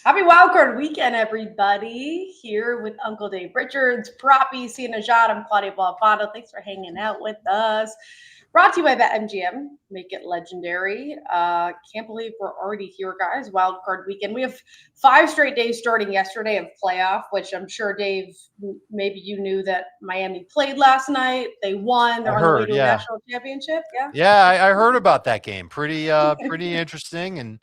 Happy Wildcard Weekend, everybody. Here with Uncle Dave Richards, Proppy, Nejad. I'm Claudia Bellofatto. Thanks for hanging out with us. Brought to you by BetMGM. Make it legendary. Can't believe we're already here, guys. Wildcard Weekend. We have 5 straight days starting yesterday of playoff, which I'm sure, Dave, maybe you knew that Miami played last night. They won. They're on the way to a national championship. Yeah, I heard about that game. Pretty interesting. And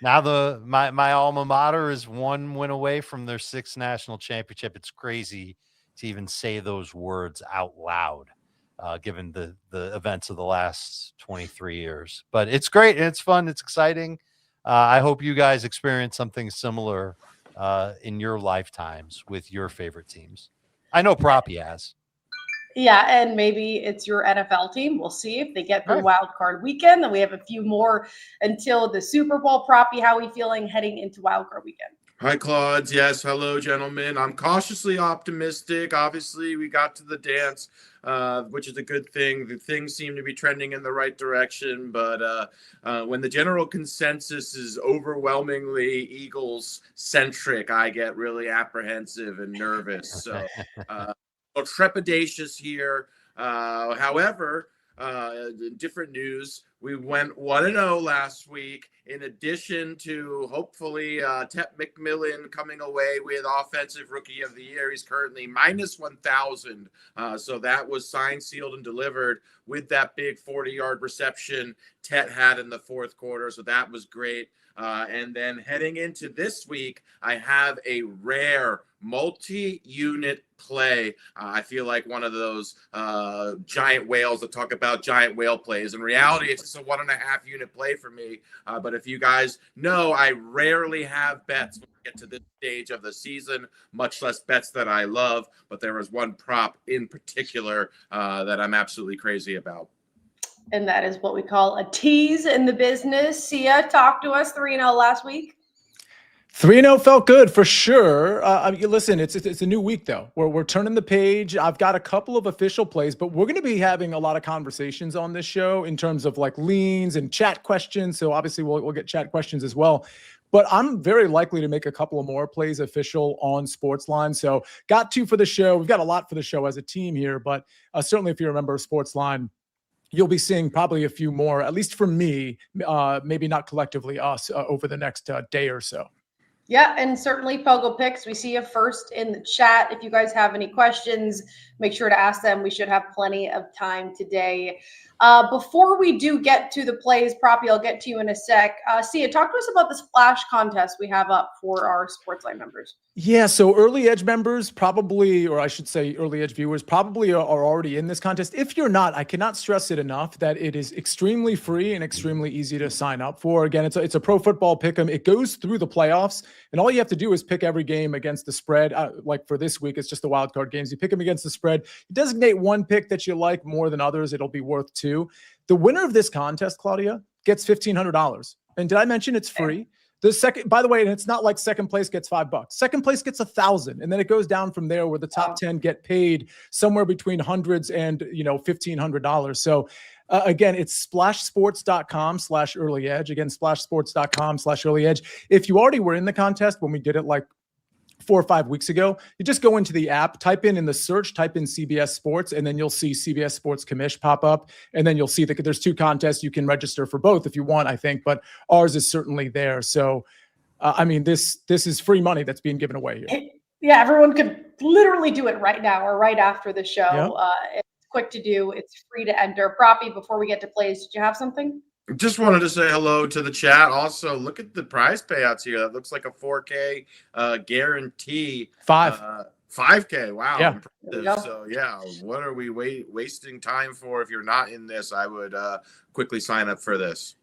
now my alma mater is 1 win away from their 6th national championship. It's crazy to even say those words out loud, given the events of the last 23 years. But it's great and it's fun. It's exciting. I hope you guys experience something similar in your lifetimes with your favorite teams. I know Proppy has. Yeah, and maybe it's your NFL team. We'll see if they get through Wild Card Weekend. Then we have a few more until the Super Bowl. Proppy, how are we feeling heading into Wild Card Weekend? Hi, Claude. Yes, hello, gentlemen. I'm cautiously optimistic. Obviously, we got to the dance, which is a good thing. The things seem to be trending in the right direction. But when the general consensus is overwhelmingly Eagles-centric, I get really apprehensive and nervous. So trepidatious here. However, different news. We went 1-0 last week. In addition to hopefully Tep McMillan coming away with Offensive Rookie of the Year. He's currently minus 1,000. So that was signed, sealed, and delivered with that big 40-yard reception Tet had in the fourth quarter. So that was great. And then heading into this week, I have a rare multi-unit play. I feel like one of those giant whales that talk about giant whale plays. In reality, it's just a 1.5 unit play for me. But if you guys know, I rarely have bets when we get to this stage of the season, much less bets that I love. But there is one prop in particular that I'm absolutely crazy about. And that is what we call a tease in the business. Sia, talk to us. 3-0 last week. 3-0 felt good for sure. Listen, it's a new week though. We're turning the page. I've got a couple of official plays, but we're going to be having a lot of conversations on this show in terms of like leans and chat questions. So obviously we'll get chat questions as well. But I'm very likely to make a couple of more plays official on SportsLine. So got 2 for the show. We've got a lot for the show as a team here, but certainly if you remember SportsLine, you'll be seeing probably a few more, at least for me, maybe not collectively us, over the next day or so. Yeah, and certainly Pogo Picks. We see you first in the chat. If you guys have any questions, make sure to ask them. We should have plenty of time today. Before we do get to the plays, Proppy, I'll get to you in a sec. Sia, talk to us about the splash contest we have up for our SportsLine members. Yeah, so Early Edge members probably, or I should say Early Edge viewers probably are already in this contest. If you're not, I cannot stress it enough that it is extremely free and extremely easy to sign up for. Again, it's a pro football pick'em. It goes through the playoffs, and all you have to do is pick every game against the spread. Like for this week, it's just the wild card games. You pick them against the spread. You designate one pick that you like more than others. It'll be worth 2. The winner of this contest, Claudia, gets $1,500. And did I mention it's free? The second, by the way, and it's not like second place gets $5. Second place gets $1,000, and then it goes down from there, where the top 10 get paid somewhere between hundreds and $1,500. So again, it's splashsports.com/early edge. Again, splashsports.com/early edge. If you already were in the contest when we did it like 4 or 5 weeks ago, you just go into the app, type in the search, type in CBS Sports, and then you'll see CBS Sports Commish pop up. And then you'll see that there's 2 contests. You can register for both if you want, I think, but ours is certainly there. So, this is free money that's being given away here. Yeah, everyone could literally do it right now or right after the show. Yep. It's quick to do. It's free to enter. Proppy, before we get to plays, did you have something? Just wanted to say hello to the chat. Also, look at the prize payouts here. That looks like a 4K guarantee. 5K. Wow. Yeah. So, yeah, what are we wasting time for? If you're not in this, I would quickly sign up for this.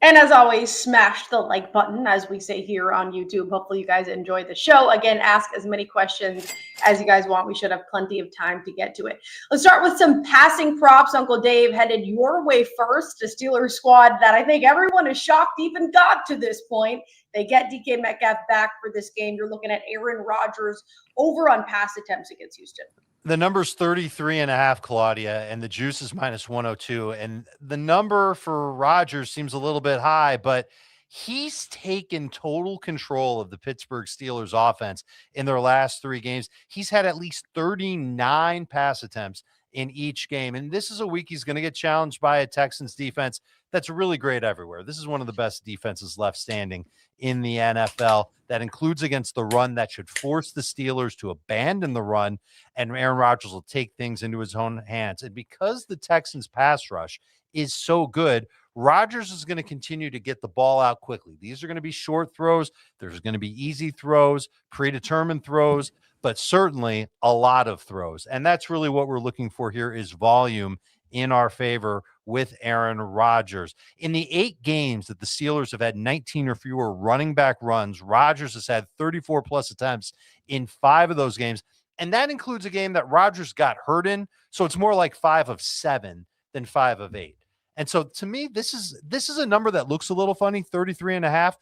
And as always, smash the like button, as we say here on YouTube. Hopefully you guys enjoyed the show. Again, ask as many questions as you guys want. We should have plenty of time to get to it. Let's start with some passing props. Uncle Dave headed your way first. A Steelers squad that I think everyone is shocked even got to this point. They get DK Metcalf back for this game. You're looking at Aaron Rodgers over on pass attempts against Houston. The number's 33.5, Claudia, and the juice is minus 102. And the number for Rodgers seems a little bit high, but He's taken total control of the Pittsburgh Steelers offense in their last 3 games. He's had at least 39 pass attempts in each game. And this is a week he's going to get challenged by a Texans defense that's really great everywhere. This is one of the best defenses left standing in the NFL. That includes against the run. That should force the Steelers to abandon the run, and Aaron Rodgers will take things into his own hands. And because the Texans pass rush is so good, Rodgers is going to continue to get the ball out quickly. These are going to be short throws. There's going to be easy throws, predetermined throws, but certainly a lot of throws. And that's really what we're looking for here is volume in our favor with Aaron Rodgers. In the 8 games that the Steelers have had 19 or fewer running back runs, Rodgers has had 34 plus attempts in 5 of those games. And that includes a game that Rodgers got hurt in. So it's more like 5 of 7 than 5 of 8. And so to me, this is a number that looks a little funny, 33.5.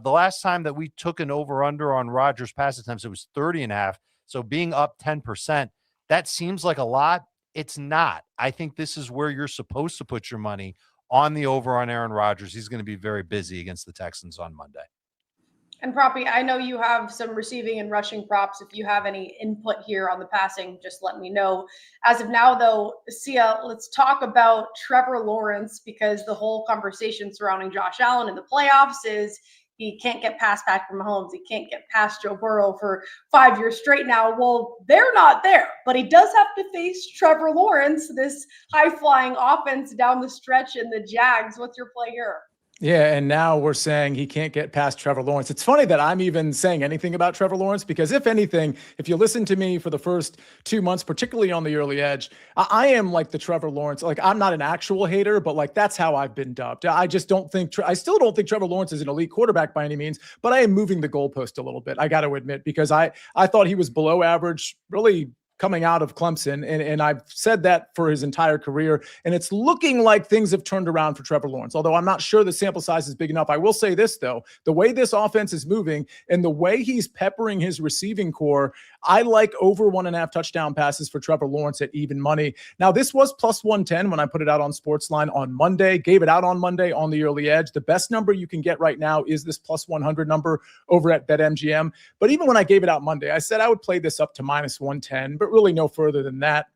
The last time that we took an over-under on Rodgers pass attempts, it was 30.5. So being up 10%, that seems like a lot. It's not. I think this is where you're supposed to put your money on the over on Aaron Rodgers. He's going to be very busy against the Texans on Monday. And Proppy, I know you have some receiving and rushing props. If you have any input here on the passing, just let me know. As of now, though, Sia, let's talk about Trevor Lawrence, because the whole conversation surrounding Josh Allen in the playoffs is he can't get past Patrick Mahomes. He can't get past Joe Burrow for 5 years straight now. Well, they're not there, but he does have to face Trevor Lawrence, this high-flying offense down the stretch in the Jags. What's your play here? Yeah, and now we're saying he can't get past Trevor Lawrence. It's funny that I'm even saying anything about Trevor Lawrence because if anything, if you listen to me for the first 2 months, particularly on the early edge, I am like the Trevor Lawrence. Like I'm not an actual hater, but like that's how I've been dubbed. I just don't think I still don't think Trevor Lawrence is an elite quarterback by any means, but I am moving the goalpost a little bit. I got to admit because I thought he was below average, really coming out of Clemson. And I've said that for his entire career. And it's looking like things have turned around for Trevor Lawrence, although I'm not sure the sample size is big enough. I will say this, though, the way this offense is moving and the way he's peppering his receiving core, I like over 1.5 touchdown passes for Trevor Lawrence at even money. Now, this was plus 110 when I put it out on SportsLine on Monday, gave it out on Monday on the early edge. The best number you can get right now is this plus 100 number over at BetMGM. But even when I gave it out Monday, I said I would play this up to minus 110, but really no further than that.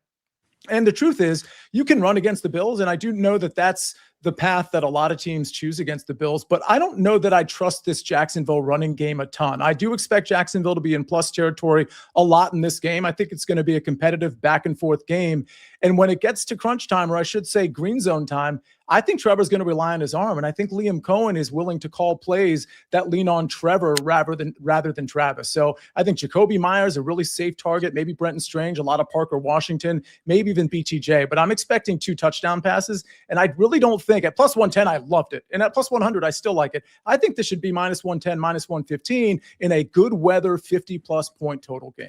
And the truth is, you can run against the Bills, and I do know that that's the path that a lot of teams choose against the Bills, but I don't know that I trust this Jacksonville running game a ton. I do expect Jacksonville to be in plus territory a lot in this game. I think it's going to be a competitive back and forth game. And when it gets to crunch time, or I should say green zone time, I think Trevor's going to rely on his arm. And I think Liam Cohen is willing to call plays that lean on Trevor rather than Travis. So I think Jacoby Myers, a really safe target, maybe Brenton Strange, a lot of Parker Washington, maybe even BTJ, but I'm expecting 2 touchdown passes. And I really don't think at plus 110, I loved it. And at plus 100, I still like it. I think this should be minus 110, minus 115 in a good weather 50 plus point total game.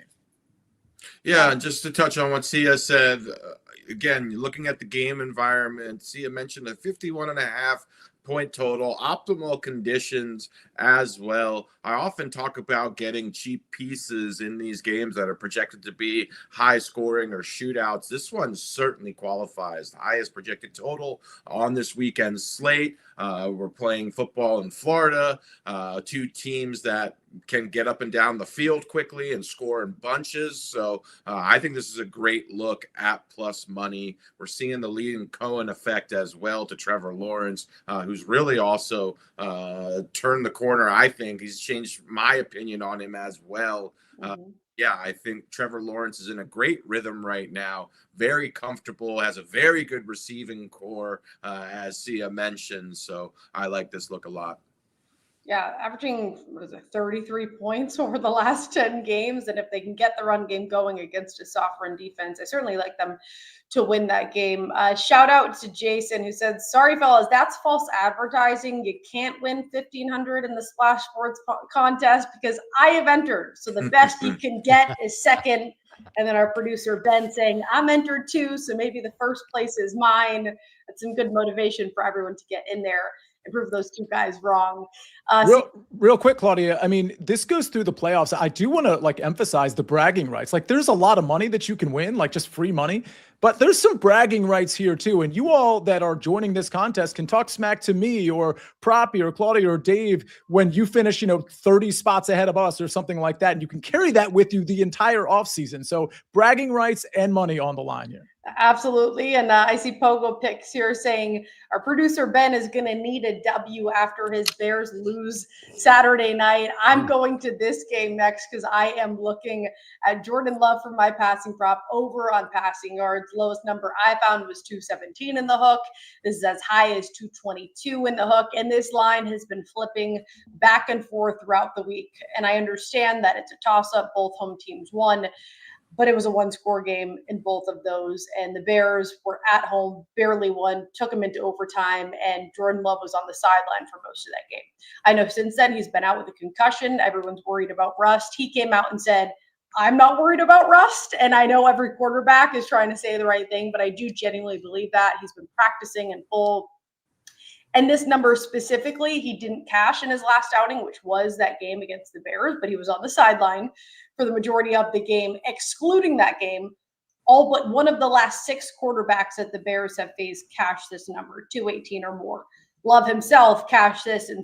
Yeah, and just to touch on what Sia said, again, looking at the game environment, Sia mentioned a 51.5 point total, optimal conditions as well. I often talk about getting cheap pieces in these games that are projected to be high scoring or shootouts. This one certainly qualifies. The highest projected total on this weekend slate. We're playing football in Florida, 2 teams that can get up and down the field quickly and score in bunches. So I think this is a great look at plus money. We're seeing the Liam Cohen effect as well to Trevor Lawrence, who's really also turned the corner. I think he's changed my opinion on him as well. Yeah, I think Trevor Lawrence is in a great rhythm right now. Very comfortable, has a very good receiving core, as Sia mentioned. So I like this look a lot. Yeah, averaging, 33 points over the last 10 games. And if they can get the run game going against a soft run defense, I certainly like them to win that game. Shout out to Jason who said, sorry, fellas, that's false advertising. You can't win 1,500 in the Splash Sports contest because I have entered. So the best you can get is second. And then our producer, Ben, saying, I'm entered too. So maybe the first place is mine. That's some good motivation for everyone to get in there and prove those 2 guys wrong. Real quick, Claudia. I mean, this goes through the playoffs. I do want to emphasize the bragging rights. There's a lot of money that you can win, just free money. But there's some bragging rights here too. And you all that are joining this contest can talk smack to me or Proppy or Claudia or Dave when you finish, 30 spots ahead of us or something like that. And you can carry that with you the entire offseason. So bragging rights and money on the line here. Absolutely. And I see Pogo Picks here saying our producer Ben is going to need a W after his Bears lose Saturday night. I'm going to this game next because I am looking at Jordan Love for my passing prop over on passing yards. Lowest number I found was 217 in the hook. This is as high as 222 in the hook. And this line has been flipping back and forth throughout the week. And I understand that it's a toss up. Both home teams won. But it was a one-score game in both of those, and the Bears were at home, barely won, took them into overtime, and Jordan Love was on the sideline for most of that game. I know since then he's been out with a concussion. Everyone's worried about rust. He came out and said, I'm not worried about rust, and I know every quarterback is trying to say the right thing, but I do genuinely believe that. He's been practicing in full. And this number specifically, he didn't cash in his last outing, which was that game against the Bears, but he was on the sideline for the majority of the game. Excluding that game, all but one of the last 6 quarterbacks that the Bears have faced cashed this number, 218 or more. Love himself cashed this in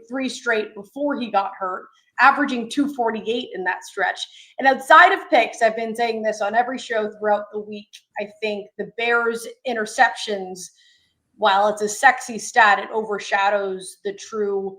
3 straight before he got hurt, averaging 248 in that stretch. And outside of picks, I've been saying this on every show throughout the week, I think the Bears' interceptions, while it's a sexy stat, it overshadows the true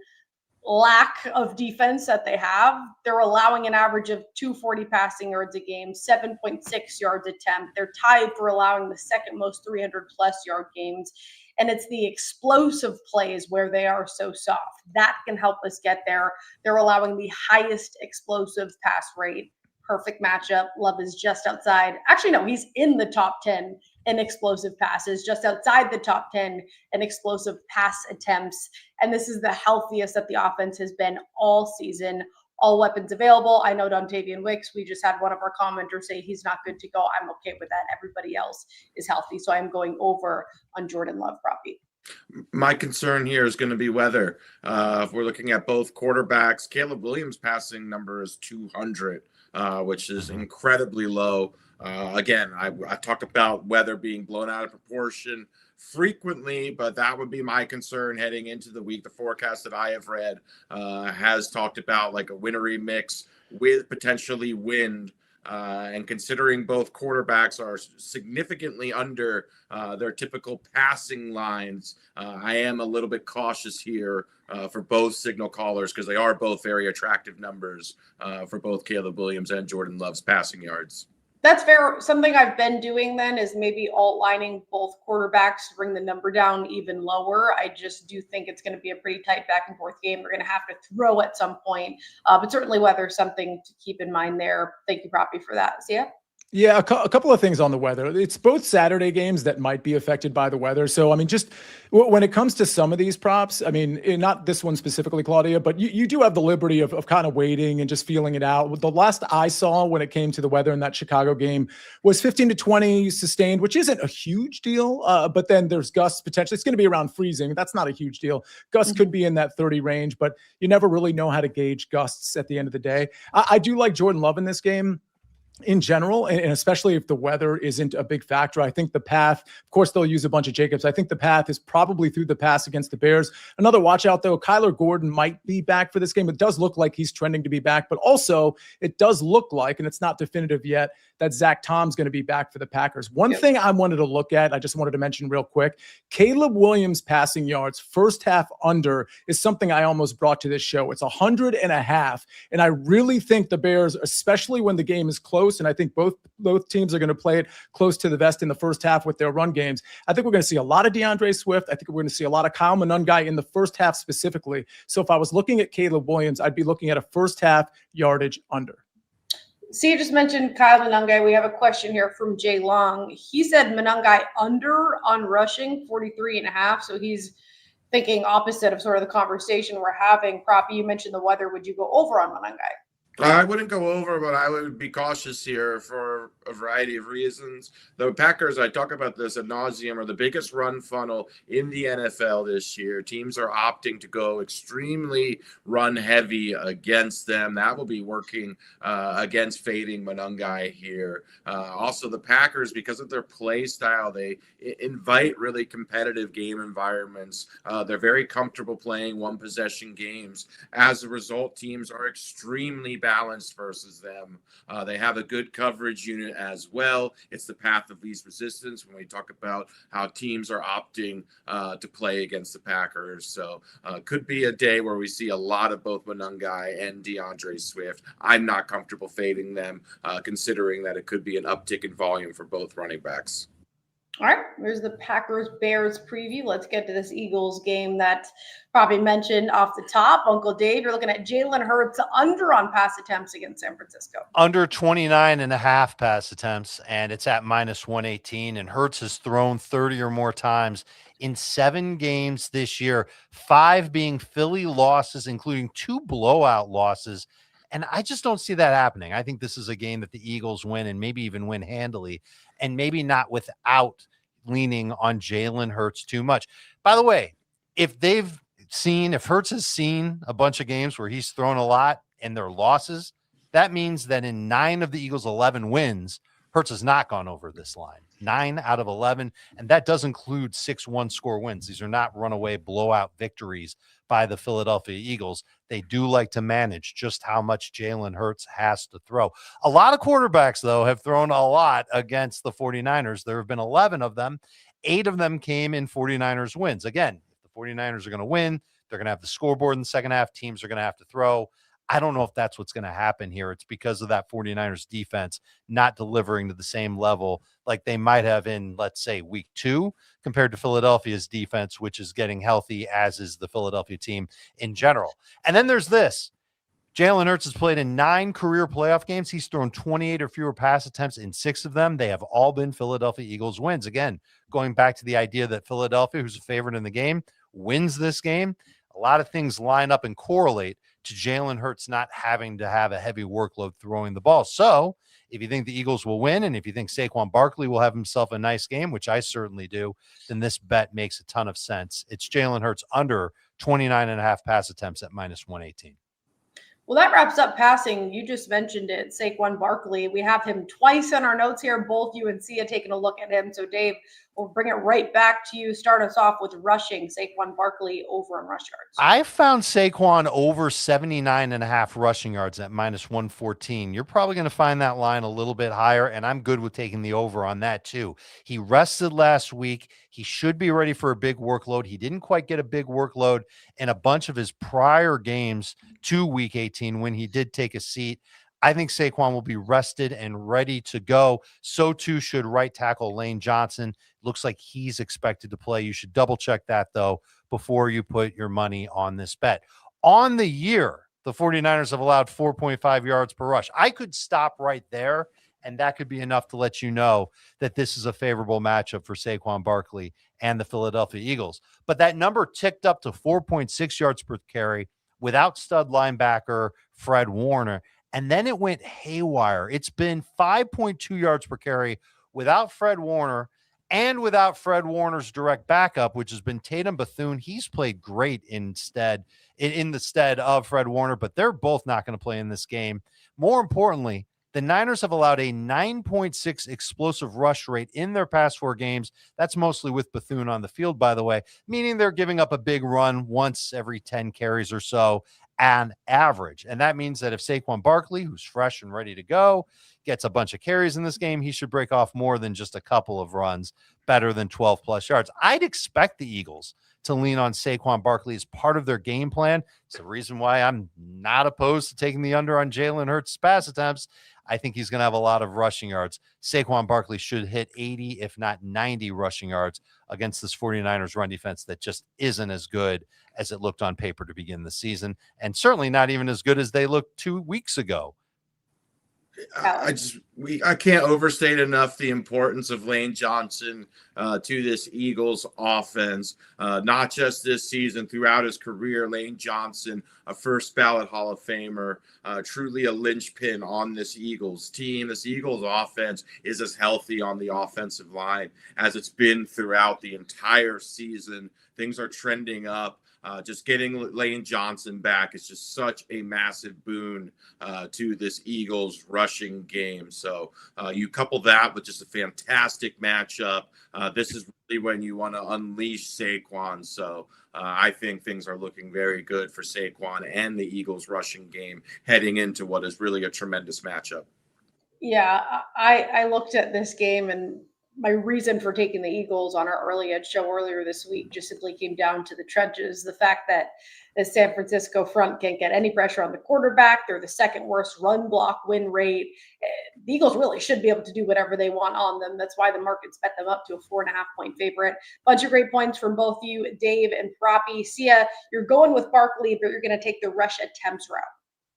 lack of defense that they have. They're allowing an average of 240 passing yards a game, 7.6 yards attempt. They're tied for allowing the second most 300-plus yard games. And it's the explosive plays where they are so soft. That can help us get there. They're allowing the highest explosive pass rate. Perfect matchup. Love is just outside. Actually, no, he's in the top 10 in explosive passes, just outside the top 10 in explosive pass attempts. And this is the healthiest that the offense has been all season. All weapons available. I know Dontavian Wicks, we just had one of our commenters say he's not good to go. I'm okay with that. Everybody else is healthy. So I'm going over on Jordan Love, Proppy. My concern here is going to be weather. If we're looking at both quarterbacks, Caleb Williams' passing number is 200, which is incredibly low. Again, I talked about weather being blown out of proportion frequently, but that would be my concern heading into the week. The forecast that I have read has talked about like a wintry mix with potentially wind. And considering both quarterbacks are significantly under their typical passing lines, I am a little bit cautious here for both signal callers because they are both very attractive numbers for both Caleb Williams and Jordan Love's passing yards. That's fair. Something I've been doing then is maybe alt-lining both quarterbacks to bring the number down even lower. I just do think it's going to be a pretty tight back and forth game. We're going to have to throw at some point, but certainly weather is something to keep in mind there. Thank you, Proppy, for that. See ya. Yeah, a couple of things on the weather. It's both Saturday games that might be affected by the weather. So, I mean, just when it comes to some of these props, I mean, not this one specifically, Claudia, but you do have the liberty of kind of waiting and just feeling it out. The last I saw when it came to the weather in that Chicago game was 15 to 20 sustained, which isn't a huge deal. But then there's gusts potentially. It's going to be around freezing. That's not a huge deal. Gusts could be in that 30 range, but you never really know how to gauge gusts at the end of the day. I do like Jordan Love in this game in general, and especially if the weather isn't a big factor. I think the path, of course, they'll use a bunch of Jacobs. I think the path is probably through the pass against the Bears. Another watch out, though, Kyler Gordon might be back for this game. It does look like he's trending to be back, but also it does look like, and it's not definitive yet, that Zach Tom's going to be back for the Packers. One thing I wanted to look at, I just wanted to mention real quick, Caleb Williams passing yards, first half under, is something I almost brought to this show. It's 100.5. And I really think the Bears, especially when the game is close, and I think both teams are going to play it close to the vest in the first half with their run games. I think we're going to see a lot of DeAndre Swift. I think we're going to see a lot of Kyle Monungai in the first half specifically. So if I was looking at Caleb Williams, I'd be looking at a first half yardage under. See, you just mentioned Kyle Monungai. We have a question here from Jay Long. He said Monungai under on rushing 43.5. So he's thinking opposite of sort of the conversation we're having. Proppy, you mentioned the weather. Would you go over on Monungai? I wouldn't go over, but I would be cautious here for a variety of reasons. The Packers, I talk about this ad nauseum, are the biggest run funnel in the NFL this year. Teams are opting to go extremely run heavy against them. That will be working against fading Monungai here. Also, the Packers, because of their play style, they invite really competitive game environments. They're very comfortable playing one possession games. As a result, teams are extremely balanced versus them. They have a good coverage unit as well. It's the path of least resistance when we talk about how teams are opting to play against the Packers. So could be a day where we see a lot of both Monungai and DeAndre Swift. I'm not comfortable fading them, considering that it could be an uptick in volume for both running backs. All right, there's the Packers-Bears preview. Let's get to this Eagles game that probably mentioned off the top. Uncle Dave, you're looking at Jalen Hurts under on pass attempts against San Francisco. Under 29.5 pass attempts, and it's at -118. And Hurts has thrown 30 or more times in 7 games this year, 5 being Philly losses, including 2 blowout losses. And I just don't see that happening. I think this is a game that the Eagles win and maybe even win handily, and maybe not without leaning on Jalen Hurts too much. By the way, if Hurts has seen a bunch of games where he's thrown a lot and they're losses, that means that in 9 of the Eagles' 11 wins, Hurts has not gone over this line. 9 out of 11, and that does include 6 one-score wins. These are not runaway blowout victories by the Philadelphia Eagles. They do like to manage just how much Jalen Hurts has to throw. A lot of quarterbacks, though, have thrown a lot against the 49ers. There have been 11 of them. 8 of them came in 49ers wins. Again, if the 49ers are going to win, they're going to have the scoreboard in the second half. Teams are going to have to throw. I don't know if that's what's going to happen here. It's because of that 49ers defense not delivering to the same level like they might have in, let's say, week 2 compared to Philadelphia's defense, which is getting healthy, as is the Philadelphia team in general. And then there's this. Jalen Hurts has played in 9 career playoff games. He's thrown 28 or fewer pass attempts in 6 of them. They have all been Philadelphia Eagles wins. Again, going back to the idea that Philadelphia, who's a favorite in the game, wins this game, a lot of things line up and correlate to Jalen Hurts not having to have a heavy workload throwing the ball. So if you think the Eagles will win, and if you think Saquon Barkley will have himself a nice game, which I certainly do, then this bet makes a ton of sense. It's Jalen Hurts under 29.5 pass attempts at -118. Well, that wraps up passing. You just mentioned it, Saquon Barkley. We have him twice in our notes here. Both you and Sia taking a look at him. So, Dave, we'll bring it right back to you. Start us off with rushing. Saquon Barkley over in rush yards. I found Saquon over 79.5 rushing yards at -114. You're probably going to find that line a little bit higher, and I'm good with taking the over on that too. He rested last week. He should be ready for a big workload. He didn't quite get a big workload in a bunch of his prior games to week 18 when he did take a seat. I think Saquon will be rested and ready to go. So too should right tackle Lane Johnson. Looks like he's expected to play. You should double check that, though, before you put your money on this bet. On the year, the 49ers have allowed 4.5 yards per rush. I could stop right there, and that could be enough to let you know that this is a favorable matchup for Saquon Barkley and the Philadelphia Eagles. But that number ticked up to 4.6 yards per carry without stud linebacker Fred Warner. And then it went haywire. It's been 5.2 yards per carry without Fred Warner and without Fred Warner's direct backup, which has been Tatum Bethune. He's played great in the stead of Fred Warner, but they're both not going to play in this game. More importantly, the Niners have allowed a 9.6 explosive rush rate in their past 4 games. That's mostly with Bethune on the field, by the way, meaning they're giving up a big run once every 10 carries or so on average. And that means that if Saquon Barkley, who's fresh and ready to go, gets a bunch of carries in this game, he should break off more than just a couple of runs, better than 12 plus yards. I'd expect the Eagles to lean on Saquon Barkley as part of their game plan. It's the reason why I'm not opposed to taking the under on Jalen Hurts' pass attempts. I think he's going to have a lot of rushing yards. Saquon Barkley should hit 80, if not 90 rushing yards against this 49ers run defense that just isn't as good as it looked on paper to begin the season, and certainly not even as good as they looked 2 weeks ago. I can't overstate enough the importance of Lane Johnson to this Eagles offense. Not just this season, throughout his career, Lane Johnson, a first ballot Hall of Famer, truly a linchpin on this Eagles team. This Eagles offense is as healthy on the offensive line as it's been throughout the entire season. Things are trending up. Just getting Lane Johnson back is just such a massive boon to this Eagles rushing game. So you couple that with just a fantastic matchup. This is really when you want to unleash Saquon. So I think things are looking very good for Saquon and the Eagles rushing game heading into what is really a tremendous matchup. Yeah, I looked at this game, and my reason for taking the Eagles on our early edge show earlier this week just simply came down to the trenches. The fact that the San Francisco front can't get any pressure on the quarterback. They're the second worst run block win rate. The Eagles really should be able to do whatever they want on them. That's why the market's bet them up to a 4.5-point favorite. Bunch of great points from both you, Dave and Proppy. Sia, you're going with Barkley, but you're going to take the rush attempts route.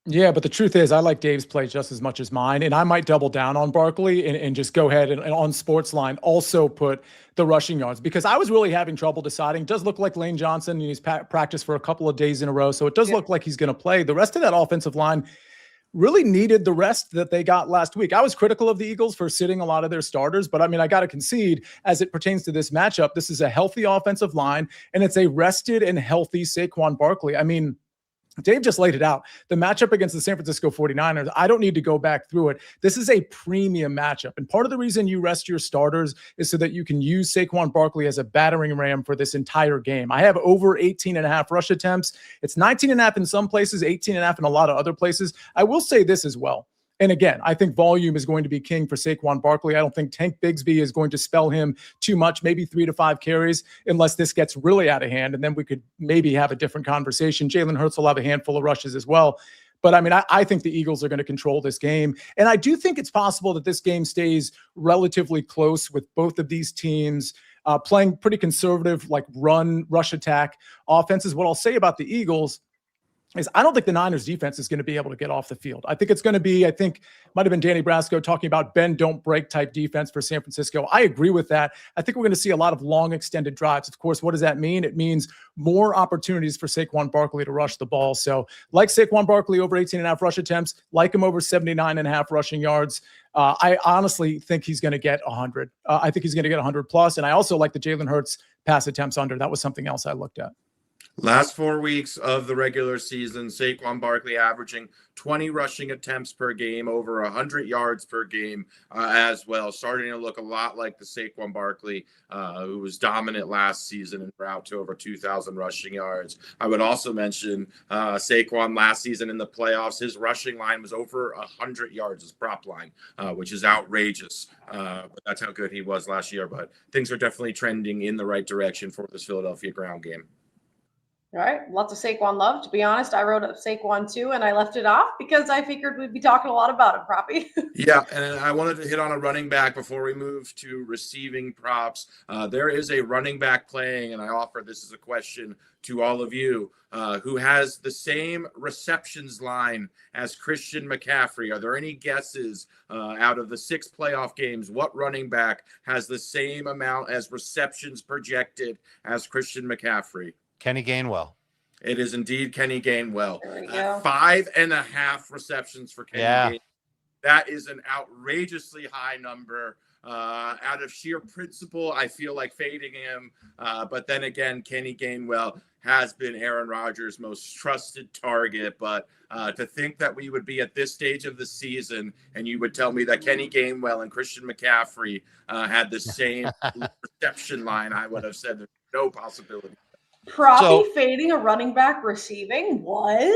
Yeah, but the truth is, I like Dave's play just as much as mine, and I might double down on Barkley and just go ahead and on SportsLine also put the rushing yards, because I was really having trouble deciding. It does look like Lane Johnson, he's practiced for a couple of days in a row, so it does look like he's going to play. The rest of that offensive line really needed the rest that they got last week. I was critical of the Eagles for sitting a lot of their starters, but I mean, I got to concede, as it pertains to this matchup, this is a healthy offensive line, and it's a rested and healthy Saquon Barkley. I mean, Dave just laid it out. The matchup against the San Francisco 49ers, I don't need to go back through it. This is a premium matchup. And part of the reason you rest your starters is so that you can use Saquon Barkley as a battering ram for this entire game. I have over 18.5 rush attempts. It's 19.5 in some places, 18.5 in a lot of other places. I will say this as well. And again, I think volume is going to be king for Saquon Barkley. I don't think Tank Bigsby is going to spell him too much, maybe 3 to 5 carries, unless this gets really out of hand. And then we could maybe have a different conversation. Jalen Hurts will have a handful of rushes as well. But I mean, I think the Eagles are going to control this game. And I do think it's possible that this game stays relatively close with both of these teams playing pretty conservative, like rush attack offenses. What I'll say about the Eagles is I don't think the Niners defense is going to be able to get off the field. I think it's going to be, might have been Danny Brasco talking about bend, don't break type defense for San Francisco. I agree with that. I think we're going to see a lot of long extended drives. Of course, what does that mean? It means more opportunities for Saquon Barkley to rush the ball. So like Saquon Barkley over 18.5 rush attempts, like him over 79.5 rushing yards. I honestly think he's going to get 100. I think he's going to get 100 plus. And I also like the Jalen Hurts pass attempts under. That was something else I looked at. Last 4 weeks of the regular season, Saquon Barkley averaging 20 rushing attempts per game, over 100 yards per game as well. Starting to look a lot like the Saquon Barkley who was dominant last season and out to over 2,000 rushing yards. I would also mention Saquon last season in the playoffs, his rushing line was over 100 yards, his prop line, which is outrageous. But that's how good he was last year. But things are definitely trending in the right direction for this Philadelphia ground game. All right, lots of Saquon love. To be honest, I wrote up Saquon too, and I left it off because I figured we'd be talking a lot about him, Proppy. Yeah, and I wanted to hit on a running back before we move to receiving props. There is a running back playing, and I offer this as a question to all of you, who has the same receptions line as Christian McCaffrey. Are there any guesses out of the 6 playoff games, what running back has the same amount as receptions projected as Christian McCaffrey? Kenny Gainwell. It is indeed Kenny Gainwell. There we go. 5.5 receptions for Kenny Gainwell. That is an outrageously high number. Out of sheer principle, I feel like fading him. But then again, Kenny Gainwell has been Aaron Rodgers' most trusted target. But to think that we would be at this stage of the season and you would tell me that Kenny Gainwell and Christian McCaffrey had the same reception line, I would have said there's no possibility. Proppy fading a running back receiving? What?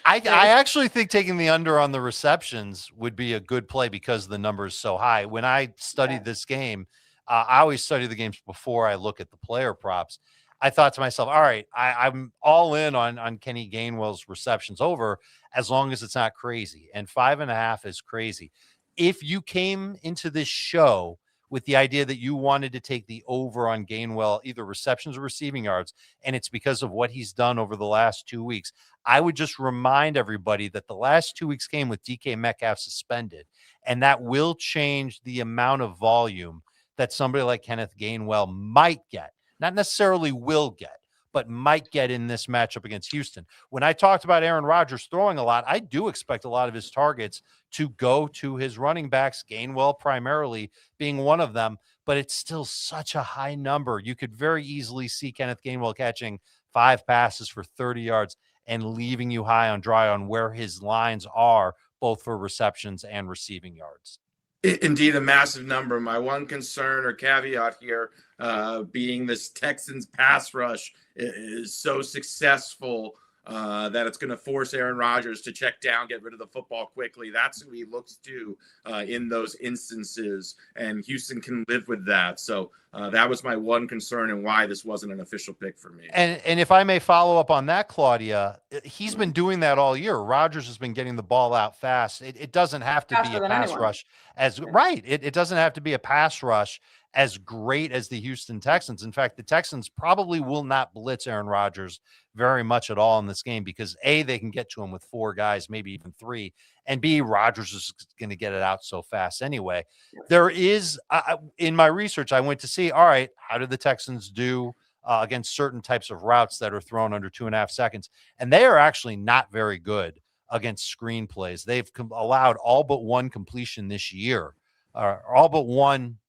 I actually think taking the under on the receptions would be a good play because the number is so high. When I studied this game, I always study the games before I look at the player props. I thought to myself, all right, I'm all in on Kenny Gainwell's receptions over as long as it's not crazy. And 5.5 is crazy. If you came into this show with the idea that you wanted to take the over on Gainwell, either receptions or receiving yards, and it's because of what he's done over the last 2 weeks. I would just remind everybody that the last 2 weeks came with DK Metcalf suspended, and that will change the amount of volume that somebody like Kenneth Gainwell might get. Not necessarily will get, but might get in this matchup against Houston. When I talked about Aaron Rodgers throwing a lot, I do expect a lot of his targets to go to his running backs, Gainwell primarily being one of them, but it's still such a high number. You could very easily see Kenneth Gainwell catching 5 passes for 30 yards and leaving you high on dry on where his lines are, both for receptions and receiving yards. Indeed, a massive number. My one concern or caveat here being this Texans pass rush is so successful that it's going to force Aaron Rodgers to check down, get rid of the football quickly. That's who he looks to in those instances, and Houston can live with that. So that was my one concern and why this wasn't an official pick for me. And if I may follow up on that, Claudia, he's been doing that all year. Rodgers has been getting the ball out fast. It doesn't have to be a pass rush it doesn't have to be a pass rush as great as the Houston Texans. In fact, the Texans probably will not blitz Aaron Rodgers very much at all in this game because A, they can get to him with 4 guys, maybe even 3, and B, Rodgers is going to get it out so fast anyway. There is, in my research, I went to see, all right, how did the Texans do against certain types of routes that are thrown under 2.5 seconds? And they are actually not very good against screen plays. They've allowed all but 1 completion this year, all but one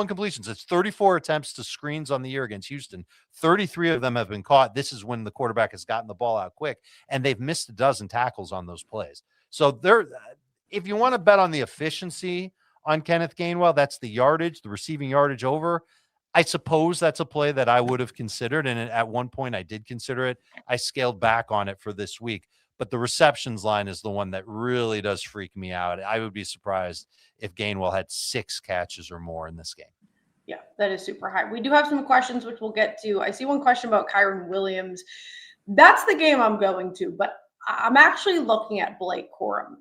completions. It's 34 attempts to screens on the year against Houston. 33 of them have been caught. This is when the quarterback has gotten the ball out quick, and they've missed a dozen tackles on those plays. So if you want to bet on the efficiency on Kenneth Gainwell, that's the yardage, the receiving yardage over. I suppose that's a play that I would have considered, and at one point I did consider it. I scaled back on it for this week. But the receptions line is the one that really does freak me out. I would be surprised if Gainwell had 6 catches or more in this game. Yeah, that is super high. We do have some questions, which we'll get to. I see one question about Kyren Williams. That's the game I'm going to, but I'm actually looking at Blake Corum.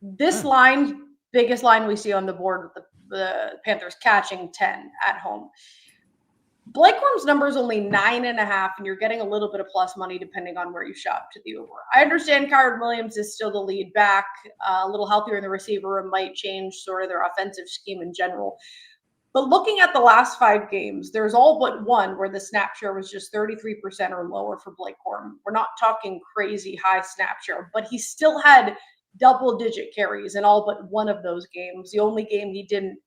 This line, biggest line we see on the board with the Panthers catching 10 at home. Blake Corum's number is only 9.5, and you're getting a little bit of plus money depending on where you shop to the over. I understand Kyren Williams is still the lead back, a little healthier in the receiver room, might change sort of their offensive scheme in general. But looking at the last 5 games, there's all but one where the snap share was just 33% or lower for Blake Corum. We're not talking crazy high snap share, but he still had double-digit carries in all but one of those games. The only game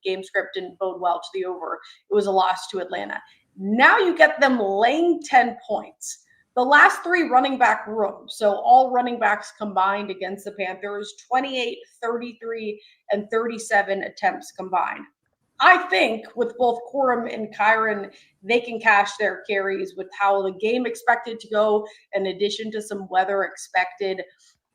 game script didn't bode well to the over. It was a loss to Atlanta. Now you get them laying 10 points. The last 3 running back rooms, so all running backs combined against the Panthers, 28, 33, and 37 attempts combined. I think with both Corum and Kyren, they can cash their carries with how the game expected to go, in addition to some weather expected.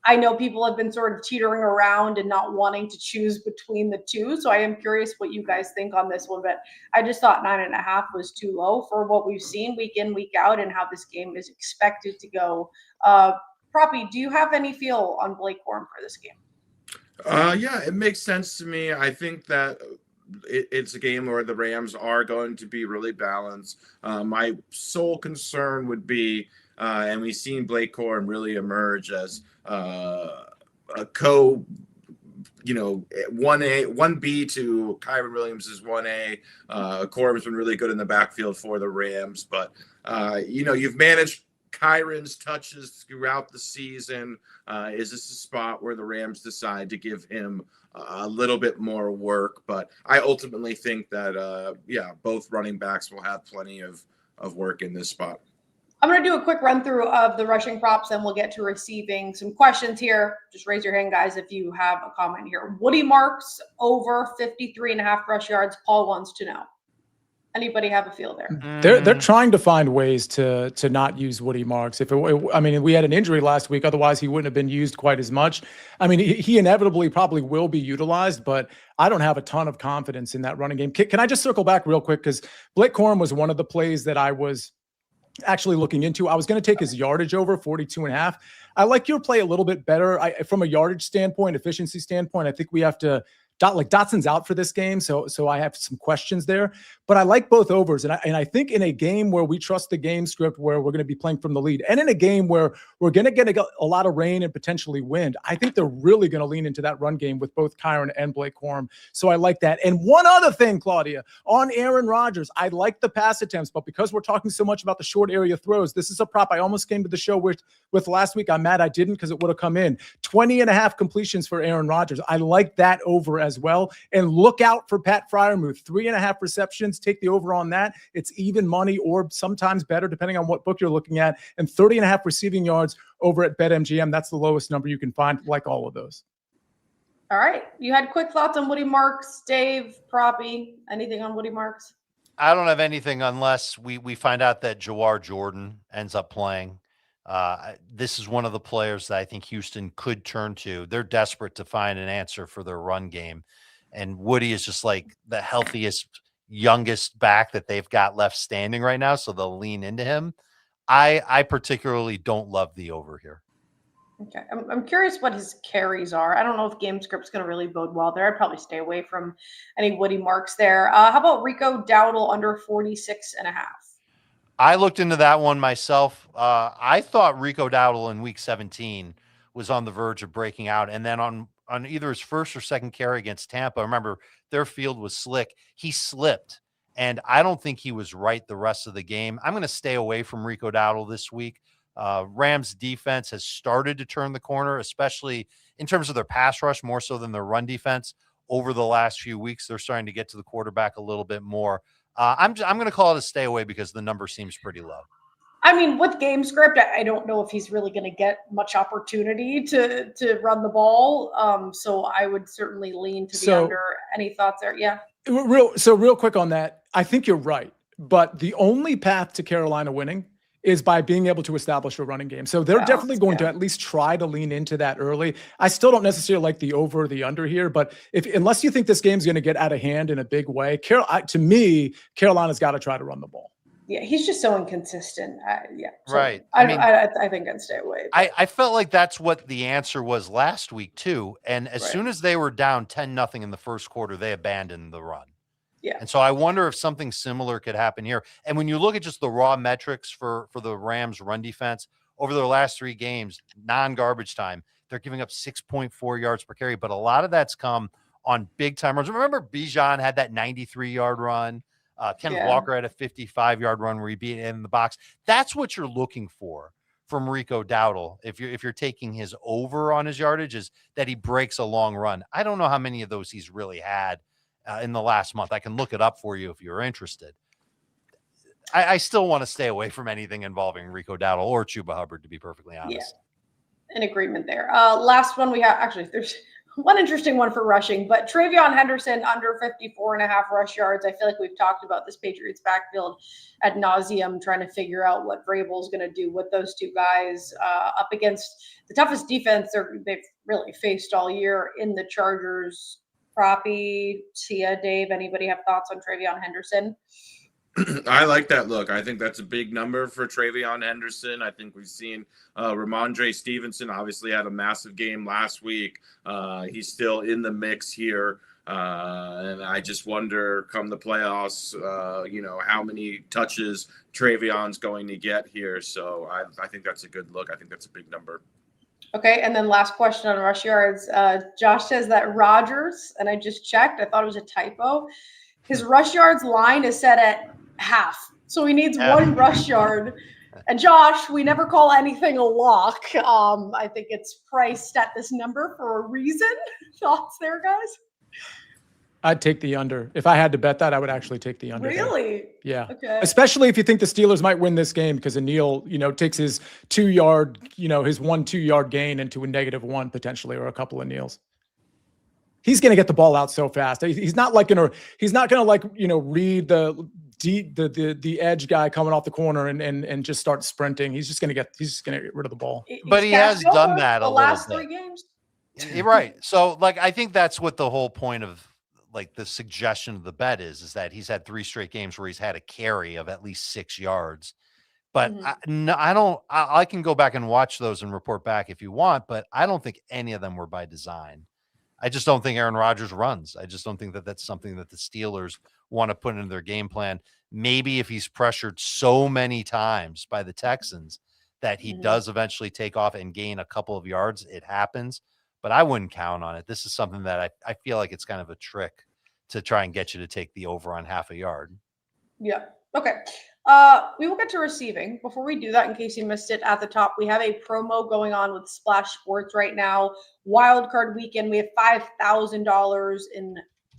I know people have been sort of teetering around and not wanting to choose between the two. So I am curious what you guys think on this one. But I just thought 9.5 was too low for what we've seen week in, week out, and how this game is expected to go. Proppy, do you have any feel on Blake Corum for this game? Yeah, it makes sense to me. I think that it's a game where the Rams are going to be really balanced. My sole concern would be, and we've seen Blake Corum really emerge as a 1B to Kyren Williams is 1A. Corum's been really good in the backfield for the Rams, but you've managed Kyren's touches throughout the season. Is this a spot where the Rams decide to give him a little bit more work? But I ultimately think that both running backs will have plenty of work in this spot. I'm going to do a quick run through of the rushing props, and we'll get to receiving some questions here. Just raise your hand, guys, if you have a comment here. Woody Marks over 53.5 rush yards. Paul wants to know. Anybody have a feel there? They're trying to find ways to not use Woody Marks. We had an injury last week. Otherwise, he wouldn't have been used quite as much. I mean, he inevitably probably will be utilized, but I don't have a ton of confidence in that running game. Can I just circle back real quick? Because Blake Corum was one of the plays that I was actually looking into. I was going to take his yardage over 42.5. I like your play a little bit better. From a yardage standpoint, efficiency standpoint, I think we have to Dotson's out for this game, so I have some questions there. But I like both overs, and I think in a game where we trust the game script, where we're going to be playing from the lead, and in a game where we're going to get a lot of rain and potentially wind, I think they're really going to lean into that run game with both Kyron and Blake Corum. So I like that. And one other thing, Claudia, on Aaron Rodgers, I like the pass attempts, but because we're talking so much about the short area throws, this is a prop I almost came to the show with last week. I'm mad I didn't, because it would have come in 20.5 completions for Aaron Rodgers. I like that over as well. And look out for Pat Freiermuth, 3.5 receptions. Take the over on that. It's even money or sometimes better, depending on what book you're looking at. And 30.5 receiving yards over at BetMGM. That's the lowest number you can find, like all of those. All right. You had quick thoughts on Woody Marks, Dave, Proppy, anything on Woody Marks? I don't have anything unless we find out that Jawar Jordan ends up playing. This is one of the players that I think Houston could turn to. They're desperate to find an answer for their run game. And Woody is just like the healthiest, youngest back that they've got left standing right now. So they'll lean into him. I particularly don't love the over here. Okay. I'm curious what his carries are. I don't know if game script's going to really bode well there. I'd probably stay away from any Woody Marks there. How about Rico Dowdle under 46.5? I looked into that one myself. I thought Rico Dowdle in week 17 was on the verge of breaking out. And then on either his first or second carry against Tampa, remember their field was slick. He slipped. And I don't think he was right the rest of the game. I'm going to stay away from Rico Dowdle this week. Rams defense has started to turn the corner, especially in terms of their pass rush, more so than their run defense over the last few weeks. They're starting to get to the quarterback a little bit more. I'm going to call it a stay away because the number seems pretty low. I mean, with game script, I don't know if he's really going to get much opportunity to run the ball. So I would certainly lean to the under. Any thoughts there? Yeah. Real quick on that. I think you're right, but the only path to Carolina winning is by being able to establish a running game. So they're definitely going to at least try to lean into that early. I still don't necessarily like the over or the under here, but unless you think this game's going to get out of hand in a big way, to me, Carolina's got to try to run the ball. Yeah, he's just so inconsistent. So right. I think I'd stay away. I felt like that's what the answer was last week too. And as soon as they were down 10-0 in the first quarter, they abandoned the run. Yeah. And so I wonder if something similar could happen here. And when you look at just the raw metrics for the Rams run defense over their last 3 games, non-garbage time, they're giving up 6.4 yards per carry. But a lot of that's come on big time runs. Remember Bijan had that 93-yard run. Kenneth Walker had a 55-yard run where he beat it in the box. That's what you're looking for from Rico Dowdle. If you're taking his over on his yardage, is that he breaks a long run. I don't know how many of those he's really had in the last month. I can look it up for you if you're interested. I still want to stay away from anything involving Rico Dowdle or Chuba Hubbard, to be perfectly honest. Yeah, in agreement there. Last one we have, actually, there's one interesting one for rushing, but Travion Henderson under 54.5 rush yards. I feel like we've talked about this Patriots backfield ad nauseum, trying to figure out what Vrabel's going to do with those two guys up against the toughest defense they've really faced all year in the Chargers. Proppy, Tia, Dave, anybody have thoughts on Travion Henderson? I like that look. I think that's a big number for Travion Henderson. I think we've seen Ramondre Stevenson obviously had a massive game last week. He's still in the mix here. And I just wonder come the playoffs, how many touches Travion's going to get here. So I think that's a good look. I think that's a big number. Okay, and then last question on rush yards. Josh says that Rodgers, and I just checked, I thought it was a typo. His rush yards line is set at half. So he needs one rush yard. And Josh, we never call anything a lock. I think it's priced at this number for a reason. Thoughts there, guys? I'd take the under. If I had to bet that, I would actually take the under. Really? Yeah. Okay. Especially if you think the Steelers might win this game because Anil, takes his 2-yard, his 1-2-yard gain into a -1 potentially, or a couple of kneels. He's going to get the ball out so fast. He's not going to read the edge guy coming off the corner and just start sprinting. He's just going to get rid of the ball. But he has done that a little bit. The last 3 games. You're right. So I think that's what the whole point of the suggestion of the bet is that he's had 3 straight games where he's had a carry of at least 6 yards. But I can go back and watch those and report back if you want, but I don't think any of them were by design. I just don't think Aaron Rodgers runs. I just don't think that that's something that the Steelers want to put into their game plan. Maybe if he's pressured so many times by the Texans that he does eventually take off and gain a couple of yards, it happens. But I wouldn't count on it. This is something that I feel like it's kind of a trick to try and get you to take the over on half a yard. Yeah. Okay. We will get to receiving. Before we do that, in case you missed it at the top, we have a promo going on with Splash Sports right now. Wild Card Weekend. We have $5,000 in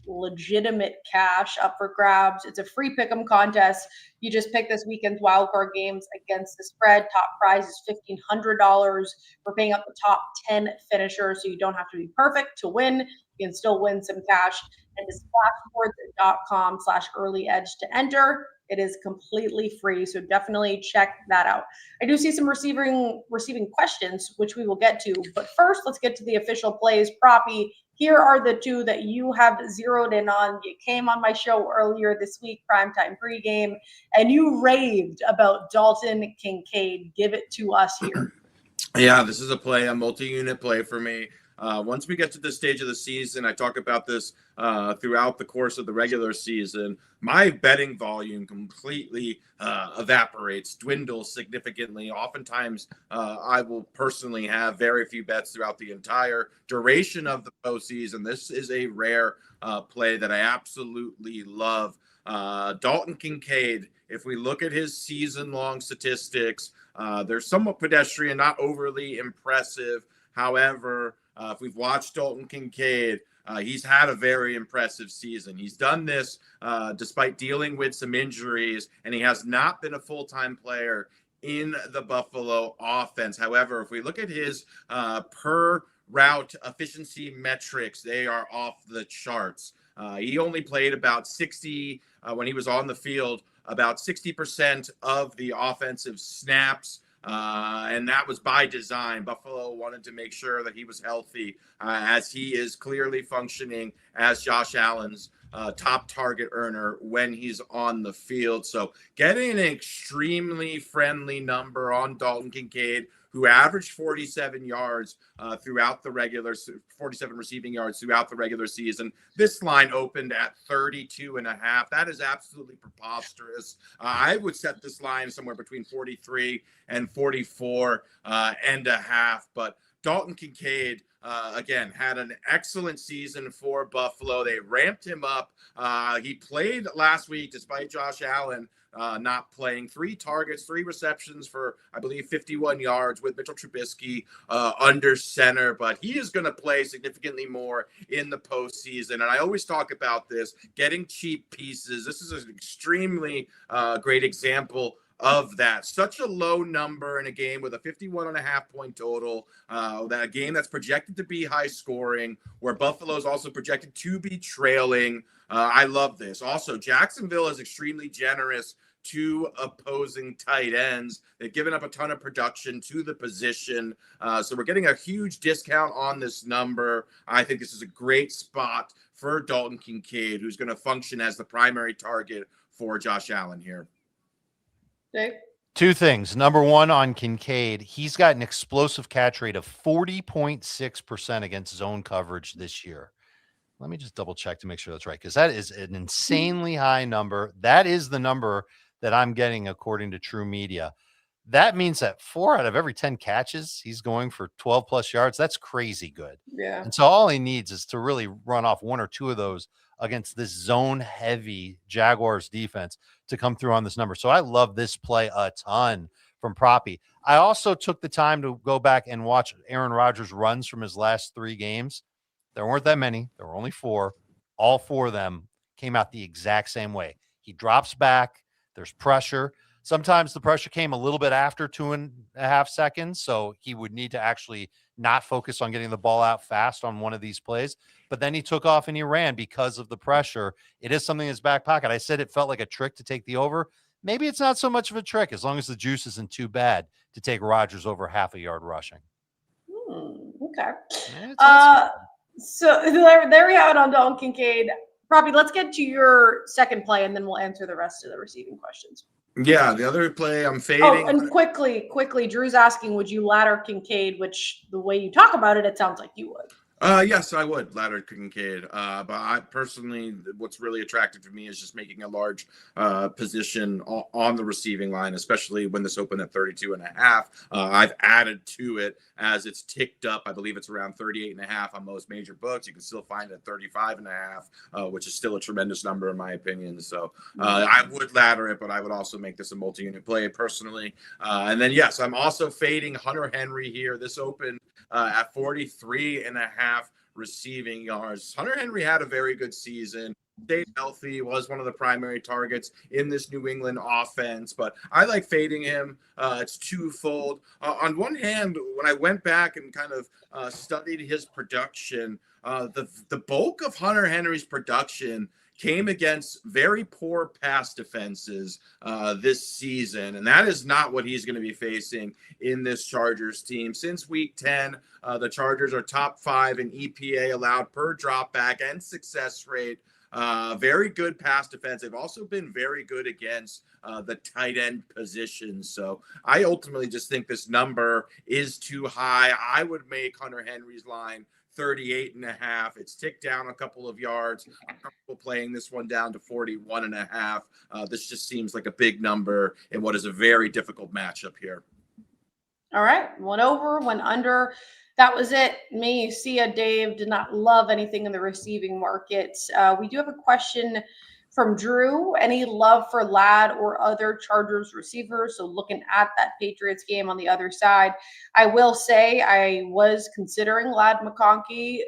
legitimate cash up for grabs. It's a free pick'em contest. You just pick this weekend's wild card games against the spread. Top prize is $1,500. We're paying up the top 10 finishers, so you don't have to be perfect to win. You can still win some cash. And it's splashboards.com/early edge to enter. It is completely free, so definitely check that out. I do see some receiving questions, which we will get to. But first, let's get to the official plays. Proppy, here are the two that you have zeroed in on. You came on my show earlier this week, primetime pregame, and you raved about Dalton Kincaid. Give it to us here. Yeah, this is a multi-unit play for me. Once we get to this stage of the season, I talk about this throughout the course of the regular season, my betting volume completely evaporates, dwindles significantly. Oftentimes, I will personally have very few bets throughout the entire duration of the postseason. This is a rare play that I absolutely love. Dalton Kincaid, if we look at his season-long statistics, they're somewhat pedestrian, not overly impressive. However, if we've watched Dalton Kincaid, he's had a very impressive season. He's done this despite dealing with some injuries, and he has not been a full-time player in the Buffalo offense. However, if we look at his per route efficiency metrics, they are off the charts. He only played about 60 when he was on the field, about 60% of the offensive snaps. And that was by design. Buffalo wanted to make sure that he was healthy, as he is clearly functioning as Josh Allen's top target earner when he's on the field. So getting an extremely friendly number on Dalton Kincaid, who averaged 47 yards throughout the 47 receiving yards throughout the regular season. This line opened at 32.5. That is absolutely preposterous. I would set this line somewhere between 43 and 44.5. But Dalton Kincaid, again, had an excellent season for Buffalo. They ramped him up. He played last week despite Josh Allen not playing. 3 targets, 3 receptions for, I believe, 51 yards with Mitchell Trubisky under center. But he is going to play significantly more in the postseason. And I always talk about this, getting cheap pieces. This is an extremely great example of that. Such a low number in a game with a 51.5 point total, that a game that's projected to be high scoring, where Buffalo is also projected to be trailing. I love this. Also, Jacksonville is extremely generous to opposing tight ends. They've given up a ton of production to the position. So we're getting a huge discount on this number. I think this is a great spot for Dalton Kincaid, who's going to function as the primary target for Josh Allen here. Dave? 2 things. Number 1, on Kincaid, he's got an explosive catch rate of 40.6% against zone coverage this year. Let me just double check to make sure that's right, because that is an insanely high number. That is the number that I'm getting according to True Media. That means that 4 out of every 10 catches, he's going for 12 plus yards. That's crazy good. Yeah. And so all he needs is to really run off 1 or 2 of those against this zone heavy Jaguars defense to come through on this number. So I love this play a ton from Proppy. I also took the time to go back and watch Aaron Rodgers' runs from his last 3 games. There weren't that many. There were only 4. All 4 of them came out the exact same way. He drops back. There's pressure. Sometimes the pressure came a little bit after 2.5 seconds, so he would need to actually not focus on getting the ball out fast on one of these plays. But then he took off and he ran because of the pressure. It is something in his back pocket. I said it felt like a trick to take the over. Maybe it's not so much of a trick as long as the juice isn't too bad to take Rodgers over half a yard rushing. Okay. Yeah, So there we have it on Dalton Kincaid. Robbie, let's get to your second play, and then we'll answer the rest of the receiving questions. Yeah, the other play I'm fading. Oh, and quickly, Drew's asking, would you ladder Kincaid? Which, the way you talk about it, it sounds like you would. Yes, I would ladder Kincaid. But I personally, what's really attractive to me is just making a large position on the receiving line, especially when this opened at 32.5. I've added to it as it's ticked up. I believe it's around 38.5 on most major books. You can still find it at 35.5, which is still a tremendous number in my opinion. So I would ladder it, but I would also make this a multi-unit play personally. And then, yes, I'm also fading Hunter Henry here. This opened at 43.5 receiving yards. Hunter Henry had a very good season. Stayed healthy, was one of the primary targets in this New England offense, but I like fading him. It's twofold. On one hand, when I went back and kind of studied his production, the bulk of Hunter Henry's production came against very poor pass defenses this season, and that is not what he's going to be facing in this Chargers team. Since week 10, the Chargers are top 5 in EPA allowed per dropback and success rate. Very good pass defense. They've also been very good against the tight end position. So I ultimately just think this number is too high. I would make Hunter Henry's line 38.5. It's ticked down a couple of yards. I'm comfortable playing this one down to 41.5. This just seems like a big number in what is a very difficult matchup here. All right. One over, one under. That was it. Me, Sia, Dave did not love anything in the receiving market. We do have a question from Drew. Any love for Ladd or other Chargers receivers? So looking at that Patriots game on the other side, I will say I was considering Ladd McConkey.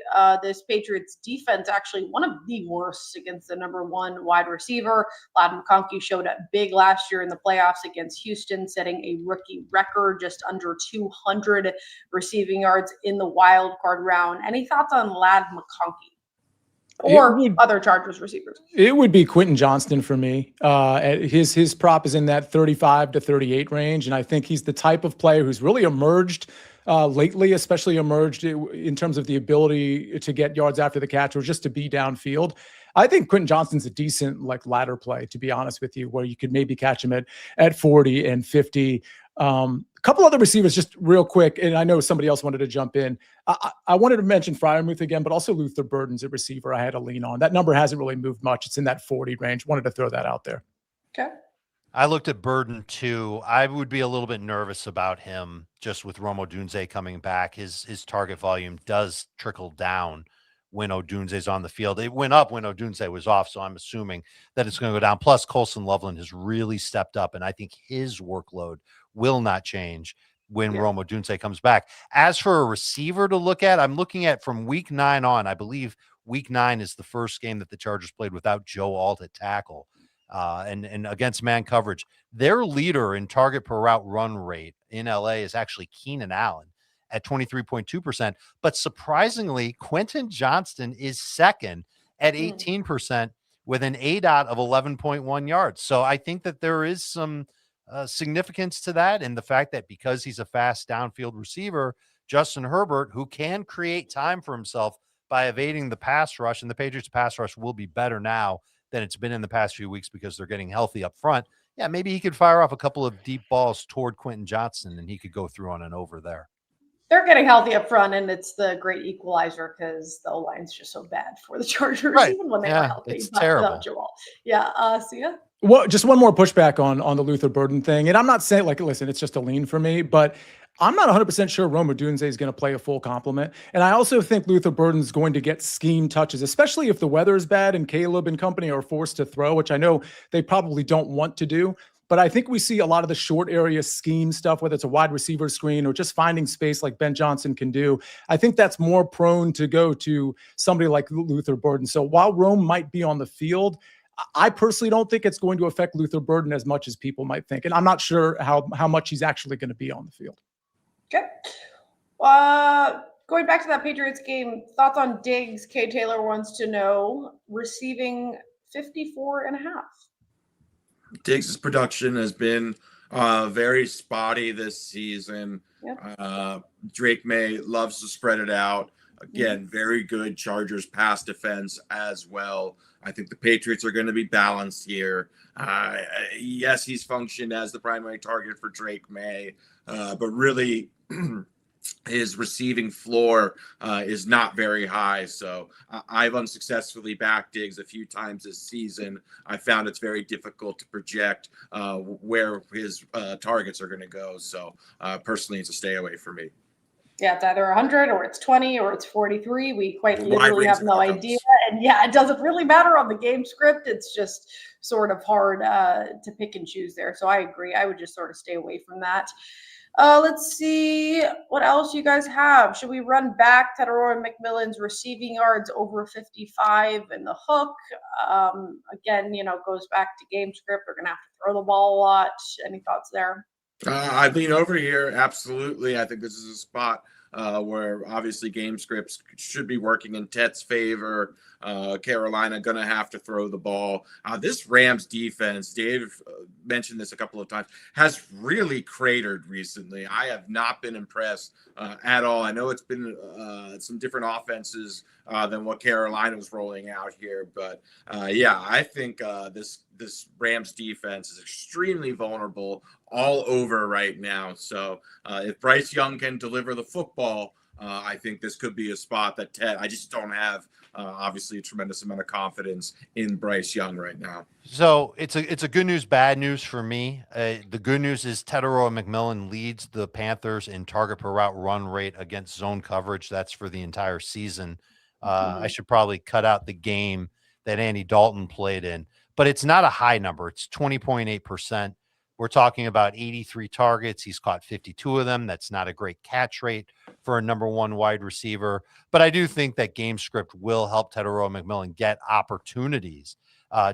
This Patriots defense actually one of the worst against the number 1 wide receiver. Ladd McConkey showed up big last year in the playoffs against Houston, setting a rookie record, just under 200 receiving yards in the wild card round. Any thoughts on Ladd McConkey? Or other Chargers receivers? It would be Quentin Johnston for me. His prop is in that 35 to 38 range, and I think he's the type of player who's really emerged lately, especially emerged in terms of the ability to get yards after the catch or just to be downfield. I think Quentin Johnston's a decent ladder play, to be honest with you, where you could maybe catch him at 40 and 50. A couple other receivers, just real quick, and I know somebody else wanted to jump in. I wanted to mention Freiermuth again, but also Luther Burden's a receiver I had to lean on. That number hasn't really moved much. It's in that 40 range. Wanted to throw that out there. Okay. I looked at Burden too. I would be a little bit nervous about him just with Rome Odunze coming back. His target volume does trickle down when Odunze's on the field. It went up when Odunze was off, so I'm assuming that it's going to go down. Plus, Colson Loveland has really stepped up, and I think his workload will not change when Rome Odunze comes back. As for a receiver to look at, I'm looking at from week 9 on. I believe week 9 is the first game that the Chargers played without Joe Alt at tackle. And against man coverage, their leader in target per route run rate in LA is actually Keenan Allen at 23.2%. But surprisingly, Quentin Johnston is second at 18% with an ADOT of 11.1 yards. So I think that there is some significance to that. And the fact that because he's a fast downfield receiver, Justin Herbert, who can create time for himself by evading the pass rush, and the Patriots pass rush will be better now than it's been in the past few weeks because they're getting healthy up front. Yeah, maybe he could fire off a couple of deep balls toward Quentin Johnston and he could go through on an over there. They're getting healthy up front, and it's the great equalizer because the O-line's just so bad for the Chargers, even when they were healthy. It's terrible. Yeah, Sia? Well, just one more pushback on the Luther Burden thing. And I'm not saying, listen, it's just a lean for me, but I'm not 100% sure Rome Odunze is going to play a full complement. And I also think Luther Burden's going to get scheme touches, especially if the weather is bad and Caleb and company are forced to throw, which I know they probably don't want to do. But I think we see a lot of the short area scheme stuff, whether it's a wide receiver screen or just finding space like Ben Johnson can do. I think that's more prone to go to somebody like Luther Burden. So while Rome might be on the field, I personally don't think it's going to affect Luther Burden as much as people might think. And I'm not sure how much he's actually going to be on the field. Okay. Going back to that Patriots game, thoughts on Diggs? Kay Taylor wants to know, receiving 54.5. Diggs' production has been very spotty this season. Drake May loves to spread it out. Again, very good Chargers pass defense as well. I think the Patriots are going to be balanced here. Yes, he's functioned as the primary target for Drake May, but really his receiving floor is not very high. So I've unsuccessfully backed Diggs a few times this season. I found it's very difficult to project where his targets are going to go. So personally, it's a stay away for me. Yeah, it's either 100 or it's 20 or it's 43. We quite Wide literally range have of no outcomes. idea. And yeah, it doesn't really matter on the game script. It's just sort of hard to pick and choose there. So I agree. I would just sort of stay away from that. Let's see what else you guys have. Should we run back Tedoroy McMillan's receiving yards over 55 in the hook? Again, goes back to game script. They're going to have to throw the ball a lot. Any thoughts there? I lean over here. Absolutely. I think this is a spot where obviously game scripts should be working in Tet's favor. Carolina going to have to throw the ball. This Rams defense, Dave mentioned this a couple of times, has really cratered recently. I have not been impressed at all. I know it's been some different offenses than what Carolina was rolling out here. But yeah, I think this Rams defense is extremely vulnerable all over right now. So if Bryce Young can deliver the football, I think this could be a spot that I just don't have obviously a tremendous amount of confidence in Bryce Young right now. So it's a good news, bad news for me. The good news is Tedoroy McMillan leads the Panthers in target per route run rate against zone coverage. That's for the entire season. I should probably cut out the game that Andy Dalton played in, but it's not a high number. It's 20.8%. We're talking about 83 targets. He's caught 52 of them. That's not a great catch rate for a number one wide receiver. But I do think that game script will help Tedoroy McMillan get opportunities.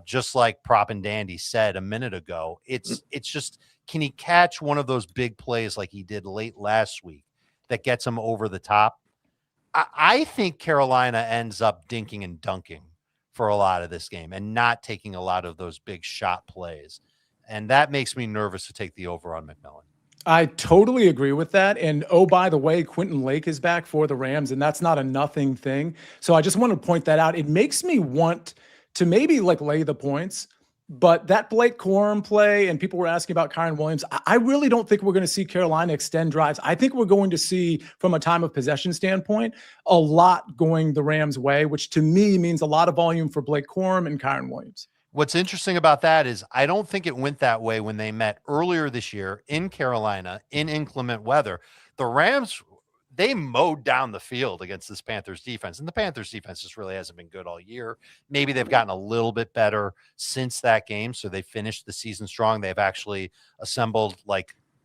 Just like Prop and Dandy said a minute ago, it's just, can he catch one of those big plays like he did late last week that gets him over the top? I think Carolina ends up dinking and dunking for a lot of this game and not taking a lot of those big shot plays. And that makes me nervous to take the over on McMillan. I totally agree with that. And oh, by the way, Quentin Lake is back for the Rams, and that's not a nothing thing. So I just want to point that out. It makes me want to maybe lay the points, but that Blake Corum play, and people were asking about Kyron Williams, I really don't think we're going to see Carolina extend drives. I think we're going to see, from a time of possession standpoint, a lot going the Rams' way, which to me means a lot of volume for Blake Corum and Kyron Williams. What's interesting about that is I don't think it went that way when they met earlier this year in Carolina in inclement weather. The Rams, they mowed down the field against this Panthers defense, and the Panthers defense just really hasn't been good all year. Maybe they've gotten a little bit better since that game, so they finished the season strong. They've actually assembled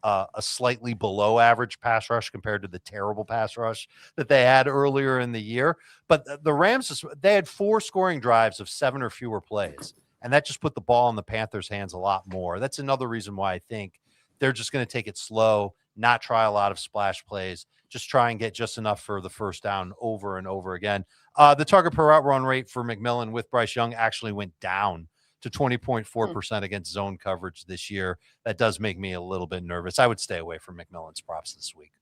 a slightly below average pass rush compared to the terrible pass rush that they had earlier in the year. But the Rams, they had 4 scoring drives of 7 or fewer plays. And that just put the ball in the Panthers' hands a lot more. That's another reason why I think they're just going to take it slow, not try a lot of splash plays, just try and get just enough for the first down over and over again. The target per route run rate for McMillan with Bryce Young actually went down to 20.4% against zone coverage this year. That does make me a little bit nervous. I would stay away from McMillan's props this week.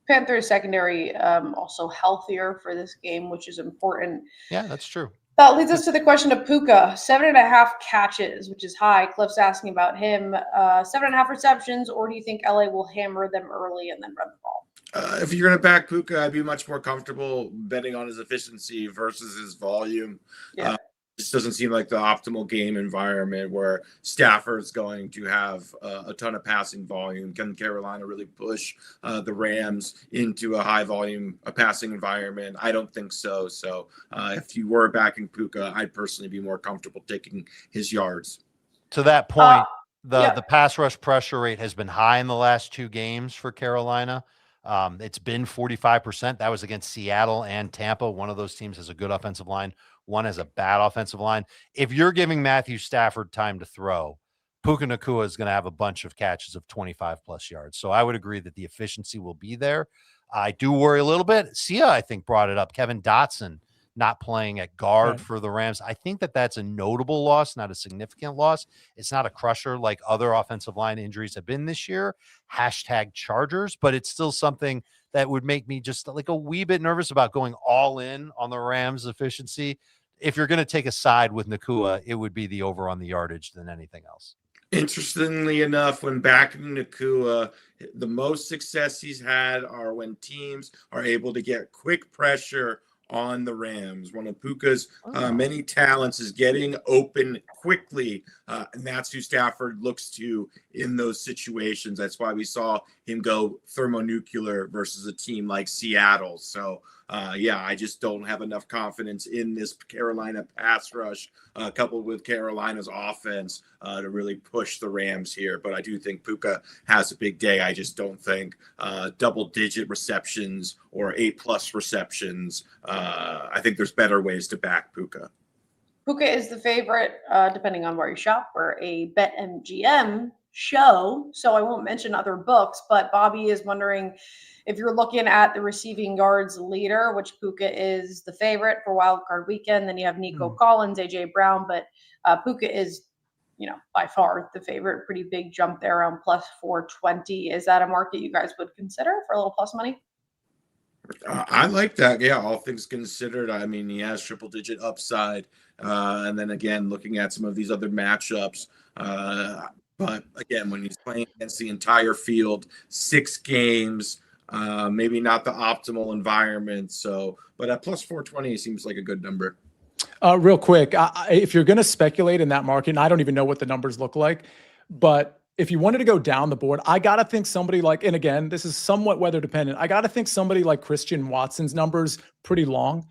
Panthers secondary also healthier for this game, which is important. Yeah, that's true. That leads us to the question of Puka. 7.5 catches, which is high. Cliff's asking about him. 7.5 receptions, or do you think LA will hammer them early and then run the ball? If you're going to back Puka, I'd be much more comfortable betting on his efficiency versus his volume. Yeah. This doesn't seem like the optimal game environment where Stafford's going to have a ton of passing volume. Can Carolina really push the Rams into a high volume passing environment? I don't think so. So if you were backing Puka, I'd personally be more comfortable taking his yards. To that point, the pass rush pressure rate has been high in the last 2 games for Carolina. It's been 45%. That was against Seattle and Tampa. One of those teams has a good offensive line. One has a bad offensive line. If you're giving Matthew Stafford time to throw, Puka Nacua is going to have a bunch of catches of 25-plus yards. So I would agree that the efficiency will be there. I do worry a little bit. Sia, I think, brought it up. Kevin Dotson not playing at guard for the Rams. I think that that's a notable loss, not a significant loss. It's not a crusher like other offensive line injuries have been this year. #Chargers, but it's still something that would make me just a wee bit nervous about going all in on the Rams' efficiency. If you're going to take a side with Nacua, it would be the over on the yardage than anything else. Interestingly enough, when backing Nakua, the most success he's had are when teams are able to get quick pressure on the Rams. One of Puka's many talents is getting open quickly, and that's who Stafford looks to in those situations. That's why we saw him go thermonuclear versus a team like Seattle. So, yeah, I just don't have enough confidence in this Carolina pass rush, coupled with Carolina's offense, to really push the Rams here. But I do think Puka has a big day. I just don't think double-digit receptions or 8+ receptions. I think there's better ways to back Puka. Puka is the favorite, depending on where you shop. We're a BetMGM show, so I won't mention other books, but Bobby is wondering if you're looking at the receiving yards leader, which Puka is the favorite for Wild Card Weekend. Then you have Nico Collins, AJ Brown, but Puka is, by far the favorite. Pretty big jump there around plus 420. Is that a market you guys would consider for a little plus money? I like that. Yeah, all things considered. I mean, he has triple-digit upside. And then again, looking at some of these other matchups. But again, when he's playing against the entire field, 6 games, maybe not the optimal environment. So, but at plus 420 seems like a good number. Real quick, if you're going to speculate in that market, and I don't even know what the numbers look like, but if you wanted to go down the board, I got to think somebody like, and again, this is somewhat weather dependent. I got to think somebody like Christian Watson's numbers pretty long.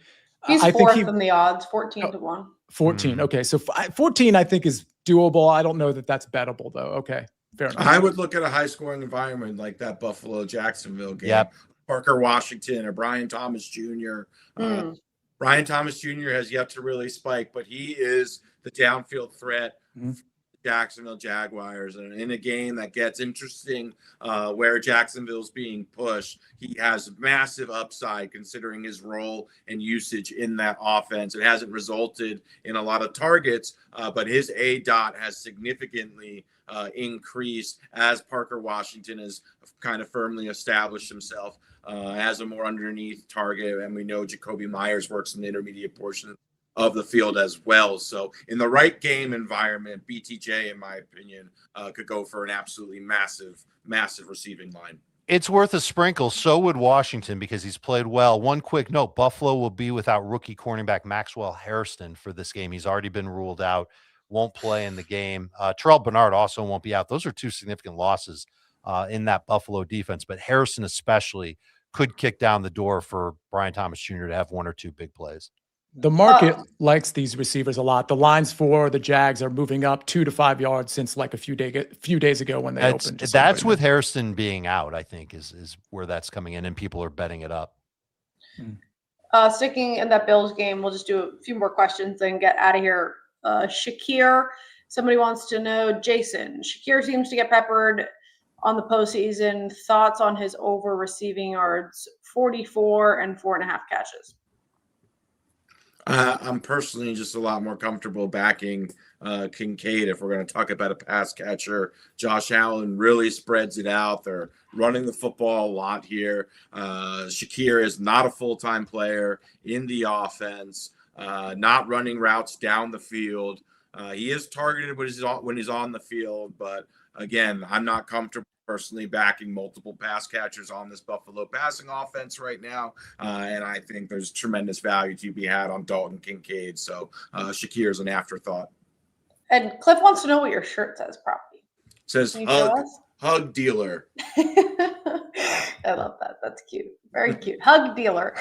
He's I fourth think in the odds, 14 to 1. 14. Okay. So 14, I think, is doable. I don't know that that's bettable, though. Okay. Fair enough. I would look at a high scoring environment like that Buffalo Jacksonville game. Yep. Parker Washington or Brian Thomas Jr. Brian Thomas Jr. has yet to really spike, but he is the downfield threat for the Jacksonville Jaguars. And in a game that gets interesting, where Jacksonville's being pushed, he has massive upside considering his role and usage in that offense. It hasn't resulted in a lot of targets, but his ADOT has significantly increased as Parker Washington has kind of firmly established himself as a more underneath target. And we know Jacoby Myers works in the intermediate portion of the field as well. So in the right game environment, BTJ, in my opinion, could go for an absolutely massive receiving line. It's worth a sprinkle. So would Washington because he's played well. One quick note, Buffalo will be without rookie cornerback Maxwell Hairston for this game. He's already been ruled out, won't play in the game. Terrell Bernard also won't be out. Those are 2 significant losses in that Buffalo defense, but Harrison especially could kick down the door for Brian Thomas Jr. to have 1 or 2 big plays. The market likes these receivers a lot. The lines for the Jags are moving up 2 to 5 yards since like a few days ago when they opened. That's with Harrison being out, I think, is where that's coming in, and people are betting it up. Sticking in that Bills game, we'll just do a few more questions and get out of here. Shakir, somebody wants to know, Jason, Shakir seems to get peppered on the postseason. Thoughts on his over receiving yards, 44 and 4.5 catches? I'm personally just a lot more comfortable backing Kincaid if we're going to talk about a pass catcher. Josh Allen really spreads it out. They're running the football a lot here. Shakir is not a full-time player in the offense, not running routes down the field. He is targeted when he's on the field, but again, I'm not comfortable personally backing multiple pass catchers on this Buffalo passing offense right now. And I think there's tremendous value to be had on Dalton Kincaid. So Shakir is an afterthought. And Cliff wants to know what your shirt says, Property. It says hug dealer. I love that. That's cute. Very cute. Hug dealer.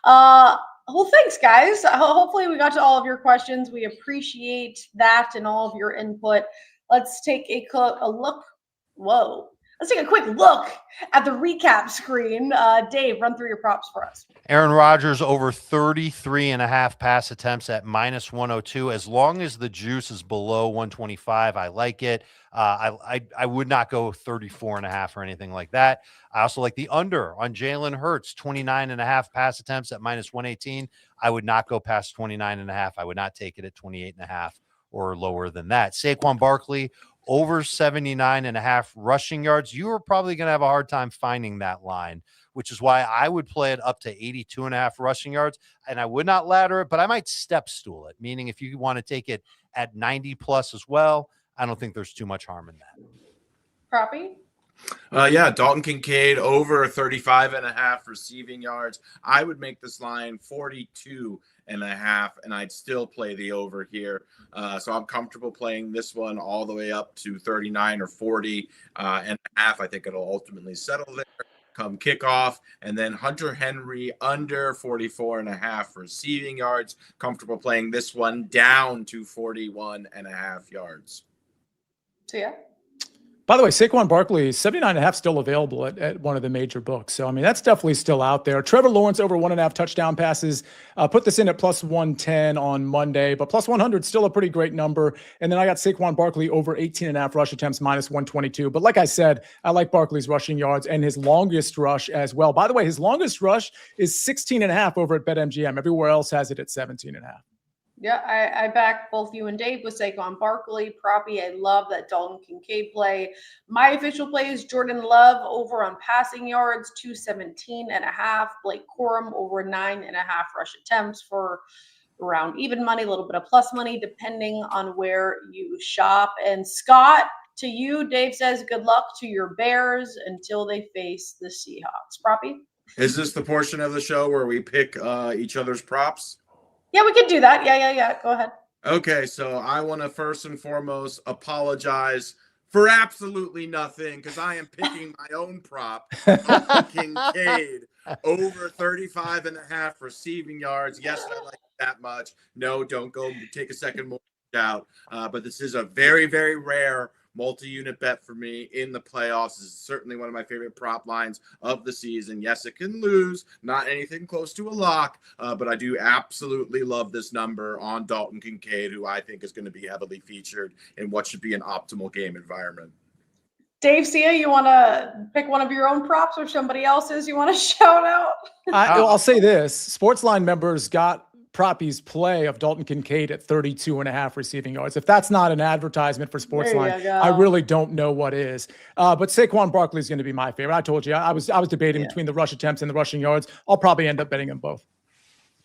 Well, thanks, guys. Hopefully we got to all of your questions. We appreciate that and all of your input. Let's take a look. Whoa. Let's take a quick look at the recap screen. Dave, run through your props for us. Aaron Rodgers over 33.5 pass attempts at minus 102. As long as the juice is below 125, I like it. I would not go 34.5 or anything like that. I also like the under on Jalen Hurts, 29.5 pass attempts at minus 118. I would not go past 29.5. I would not take it at 28.5 or lower than that. Saquon Barkley, over 79.5 rushing yards. You are probably going to have a hard time finding that line, which is why I would play it up to 82.5 rushing yards. And I would not ladder it, but I might step stool it, meaning if you want to take it at 90 plus as well, I don't think there's too much harm in that. Proppy? Yeah, Dalton Kincaid over 35.5 receiving yards. I would make this line 42.5, and I'd still play the over here. So I'm comfortable playing this one all the way up to 39 or 40.5. I think it'll ultimately settle there come kickoff. And then Hunter Henry under 44.5 receiving yards. Comfortable playing this one down to 41.5 yards. So yeah. By the way, Saquon Barkley, 79.5 still available at one of the major books. So, I mean, that's definitely still out there. Trevor Lawrence over 1.5 touchdown passes. Put this in at plus 110 on Monday, but plus 100 still a pretty great number. And then I got Saquon Barkley over 18.5 rush attempts minus 122. But like I said, I like Barkley's rushing yards and his longest rush as well. By the way, his longest rush is 16.5 over at BetMGM. Everywhere else has it at 17.5. Yeah, I back both you and Dave with Saquon Barkley. Proppy, I love that Dalton Kincaid play. My official play is Jordan Love over on passing yards, 217.5. Blake Corum over 9.5 rush attempts for around even money, a little bit of plus money, depending on where you shop. And Scott, to you, Dave says, good luck to your Bears until they face the Seahawks. Proppy? Is this the portion of the show where we pick each other's props? Yeah, we could do that. Yeah. Go ahead. Okay, so I want to first and foremost apologize for absolutely nothing because I am picking my own prop, Kincaid, over 35.5 receiving yards. Yes, I like that much. No, don't go take a second more out. But this is a very, very rare multi-unit bet for me in the playoffs. This is certainly one of my favorite prop lines of the season. Yes, it can lose, not anything close to a lock, but I do absolutely love this number on Dalton Kincaid, who I think is going to be heavily featured in what should be an optimal game environment. Dave Sia, you want to pick one of your own props or somebody else's you want to shout out? I'll say this. SportsLine members got Proppy's play of Dalton Kincaid at 32.5 receiving yards. If that's not an advertisement for SportsLine, I really don't know what is. But Saquon Barkley is going to be my favorite. I told you, I was debating between the rush attempts and the rushing yards. I'll probably end up betting them both.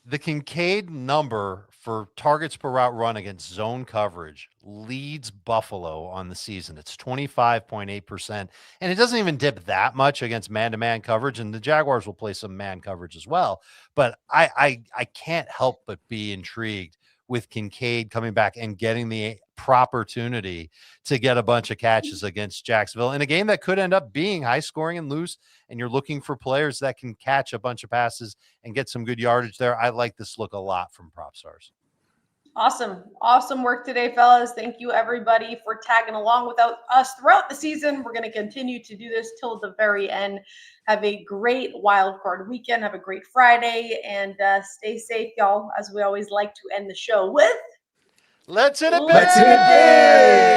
The Kincaid number for targets per route run against zone coverage leads Buffalo on the season. It's 25.8%. And it doesn't even dip that much against man-to-man coverage. And the Jaguars will play some man coverage as well. But I can't help but be intrigued with Kincaid coming back and getting the opportunity to get a bunch of catches against Jacksonville in a game that could end up being high scoring and loose. And you're looking for players that can catch a bunch of passes and get some good yardage there. I like this look a lot from Propstarz. Awesome work today, fellas. Thank you, everybody, for tagging along with us throughout the season. We're going to continue to do this till the very end. Have a great wild card weekend. Have a great Friday, and stay safe, y'all, as we always like to end the show with. Let's hit it big! Let's hit it big!